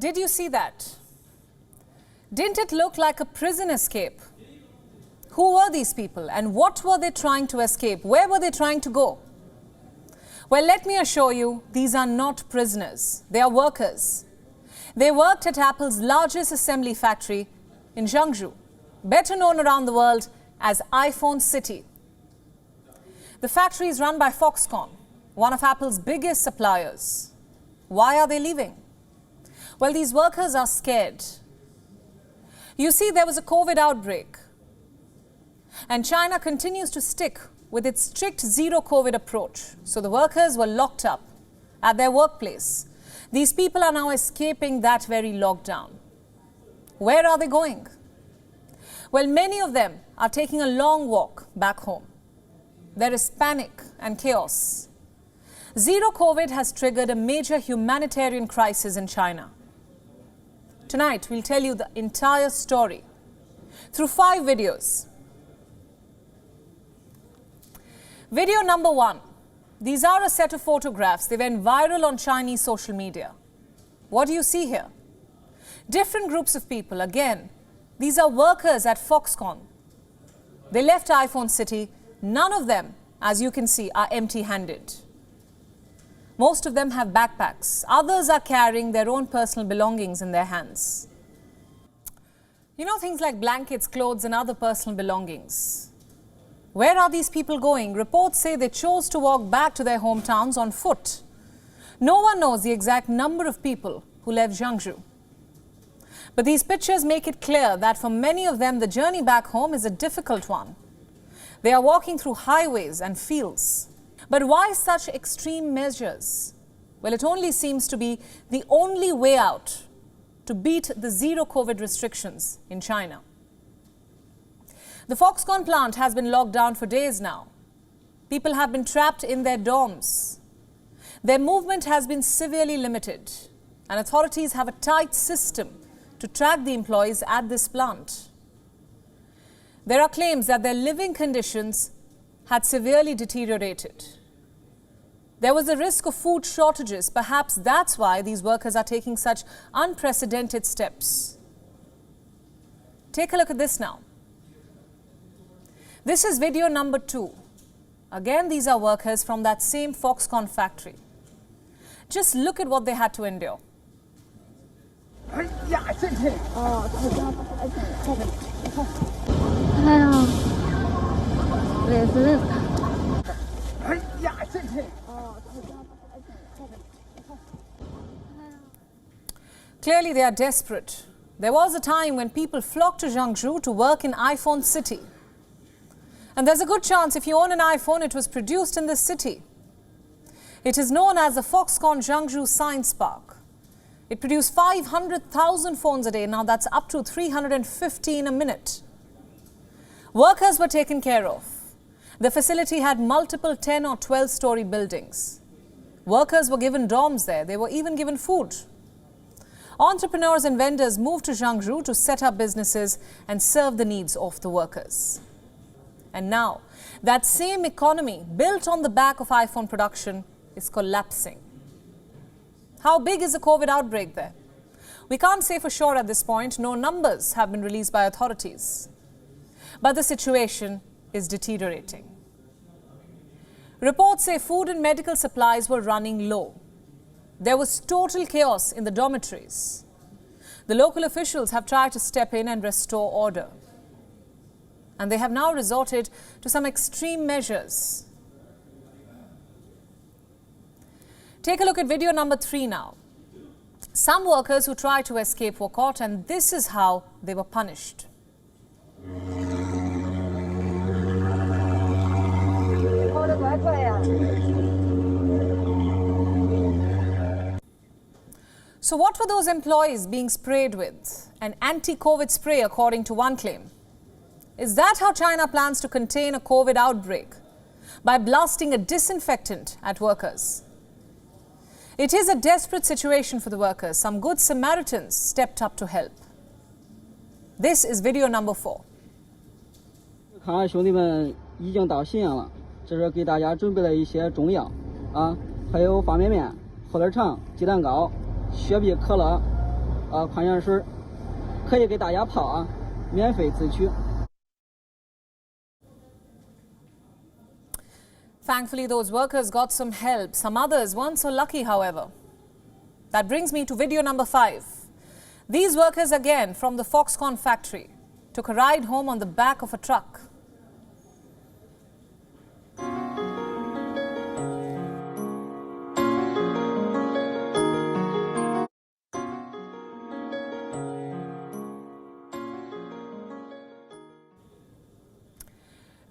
Did you see that? Didn't it look like a prison escape? Who were these people and what were they trying to escape? Where were they trying to go? Well, let me assure you, these are not prisoners. They are workers. They worked at Apple's largest assembly factory in Zhengzhou, better known around the world as iPhone City. The factory is run by Foxconn, one of Apple's biggest suppliers. Why are they leaving? Well, these workers are scared. You see, there was a COVID outbreak, and China continues to stick with its strict zero COVID approach. So the workers were locked up at their workplace. These people are now escaping that very lockdown. Where are they going? Well, many of them are taking a long walk back home. There is panic and chaos. Zero COVID has triggered a major humanitarian crisis in China. Tonight, we'll tell you the entire story through 5 videos. Video number 1. These are a set of photographs. They went viral on Chinese social media. What do you see here? Different groups of people. Again, these are workers at Foxconn. They left iPhone City. None of them, as you can see, are empty-handed. Most of them have backpacks. Others are carrying their own personal belongings in their hands. You know, things like blankets, clothes, and other personal belongings. Where are these people going? Reports say they chose to walk back to their hometowns on foot. No one knows the exact number of people who left Zhengzhou. But these pictures make it clear that for many of them, the journey back home is a difficult one. They are walking through highways and fields. But why such extreme measures? Well, it only seems to be the only way out to beat the zero COVID restrictions in China. The Foxconn plant has been locked down for days now. People have been trapped in their dorms. Their movement has been severely limited, and authorities have a tight system to track the employees at this plant. There are claims that their living conditions had severely deteriorated. There was a risk of food shortages. Perhaps that's why these workers are taking such unprecedented steps. Take a look at this now. This is video number 2. Again, these are workers from that same Foxconn factory. Just look at what they had to endure. Clearly, they are desperate. There was a time when people flocked to Zhengzhou to work in iPhone City. And there's a good chance if you own an iPhone, it was produced in this city. It is known as the Foxconn Zhengzhou Science Park. It produced 500,000 phones a day. Now that's up to 315 a minute. Workers were taken care of. The facility had multiple 10 or 12-story buildings. Workers were given dorms there. They were even given food. Entrepreneurs and vendors moved to Zhengzhou to set up businesses and serve the needs of the workers. And now, that same economy built on the back of iPhone production is collapsing. How big is the COVID outbreak there? We can't say for sure at this point. No numbers have been released by authorities. But the situation is deteriorating. Reports say food and medical supplies were running low. There was total chaos in the dormitories. The local officials have tried to step in and restore order. And they have now resorted to some extreme measures. Take a look at video number 3 now. Some workers who tried to escape were caught, and this is how they were punished. So what were those employees being sprayed with? An anti-COVID spray, according to one claim. Is that how China plans to contain a COVID outbreak? By blasting a disinfectant at workers? It is a desperate situation for the workers. Some good Samaritans stepped up to help. This is video number 4. 看兄弟们已经到咸阳了，这是给大家准备了一些中药啊，还有方便面、火腿肠、鸡蛋糕、雪碧、可乐矿泉水，可以给大家泡啊，免费自取。 Thankfully, those workers got some help. Some others weren't so lucky, however. That brings me to video number 5. These workers, again from the Foxconn factory, took a ride home on the back of a truck.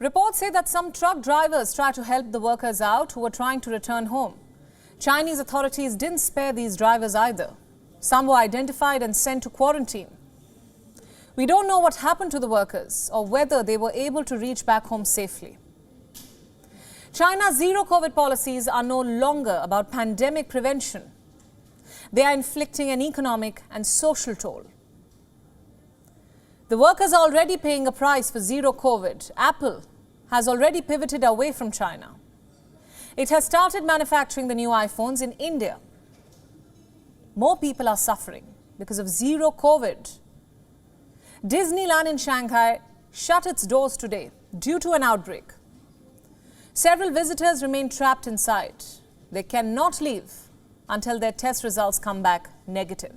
Reports say that some truck drivers tried to help the workers out who were trying to return home. Chinese authorities didn't spare these drivers either. Some were identified and sent to quarantine. We don't know what happened to the workers or whether they were able to reach back home safely. China's zero-COVID policies are no longer about pandemic prevention. They are inflicting an economic and social toll. The workers are already paying a price for zero COVID. Apple has already pivoted away from China. It has started manufacturing the new iPhones in India. More people are suffering because of zero COVID. Disneyland in Shanghai shut its doors today due to an outbreak. Several visitors remain trapped inside. They cannot leave until their test results come back negative.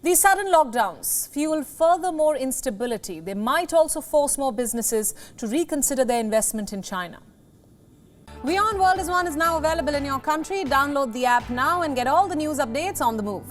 These sudden lockdowns fuel further instability. They might also force more businesses to reconsider their investment in China. WION World is now available in your country. Download the app now and get all the news updates on the move.